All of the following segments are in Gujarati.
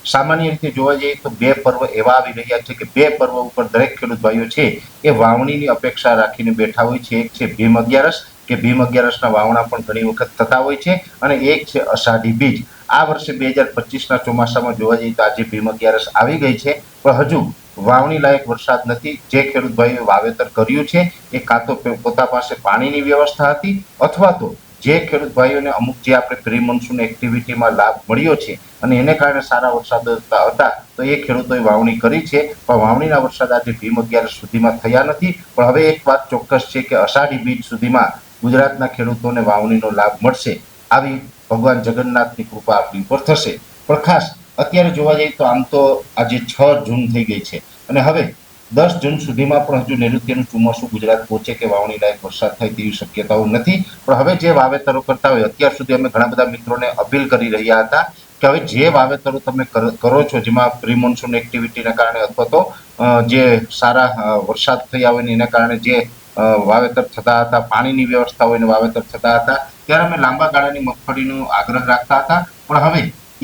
સામાન્ય રીતે જોવા જઈએ તો બે પર્વ એવા આવી રહ્યા છે કે બે પર્વ ઉપર દરેક ખેડૂત ભાઈઓ છે એ વાવણીની અપેક્ષા રાખીને બેઠા હોય છે. એક છે ભીમ અગિયારસ કે ભીમ અગિયારસના વાવણા પણ ઘણી વખત થતા હોય છે, અને એક છે અષાઢી બીજ. આ વર્ષે 2025ના ચોમાસામાં જોવા જઈએ તો આજે ભીમ અગિયારસ આવી ગઈ છે, પણ હજુ વાવણી લાયક વરસાદ નથી. જે ખેડૂત ભાઈઓએ વાવેતર કર્યું છે એ કાં તો પોતા પાસે પાણીની વ્યવસ્થા હતી, અથવા તો જે ખેડૂત ભાઈઓને અમુક જે આપણે પ્રી મોન્સૂન એક્ટિવિટીમાં લાભ મળ્યો છે અને એને કારણે સારા વરસાદ હતા, તો એ ખેડૂતોએ વાવણી કરી છે. પણ વાવણીના વરસાદ આજે ભીમ અગિયારસ સુધીમાં થયા નથી. પણ હવે એક વાત ચોક્કસ છે કે અષાઢી બીજ સુધીમાં ગુજરાતના ખેડૂતોને વાવણીનો લાભ મળશે, આવી ભગવાન જગન્નાથની કૃપા આપણી ઉપર થશે. પણ ખાસ અત્યારે જોવા જઈએ તો આમ તો આજે 6 જૂન થઈ ગઈ છે, અને હવે 10 જૂન સુધીમાં પણ હજુ નૈઋત્યનું ચોમાસું ગુજરાત પહોંચે કે વાવણી લાયક વરસાદ થાય તેવી શક્યતાઓ નથી. પણ હવે જે વાવેતરો કરતા હોય, અત્યાર સુધી અમે ઘણા બધા મિત્રોને અપીલ કરી રહ્યા હતા કે હવે જે વાવેતરો તમે કરો છો, જેમાં પ્રી મોન્સૂન એક્ટિવિટીના કારણે અથવા તો જે સારા વરસાદ થયા હોય ને એના કારણે જે વાવેતર થતા હતા, પાણીની વ્યવસ્થા હોય ને વાવેતર થતા હતા, ત્યારે અમે લાંબા ગાળાની મગફળીનો આગ્રહ રાખતા હતા. પણ હવે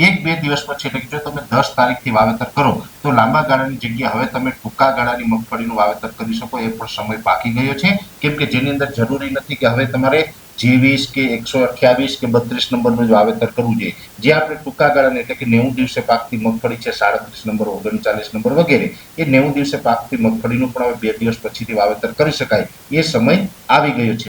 1-2 દિવસ પછી, એટલે કે જો તમે 10 તારીખથી વાવેતર કરો તો લાંબા ગાળાની જગ્યાએ હવે તમે ટૂંકા ગાળાની મગફળીનું વાવેતર કરી શકો, એ પણ સમય પાકી ગયો છે. કેમ કે જેની અંદર જરૂરી નથી કે હવે તમારે G20 કે 128 કે 32 નંબરનું જ વાવેતર કરવું જોઈએ. જે આપણે ટૂંકા ગાળાને એટલે કે 90 દિવસે પાકતી મગફળી છે, 37 નંબર, 39 નંબર વગેરે, એ 90 દિવસે પાકતી મગફળીનું પણ હવે 2 દિવસ પછીથી વાવેતર કરી શકાય, એ સમય આવી ગયો છે.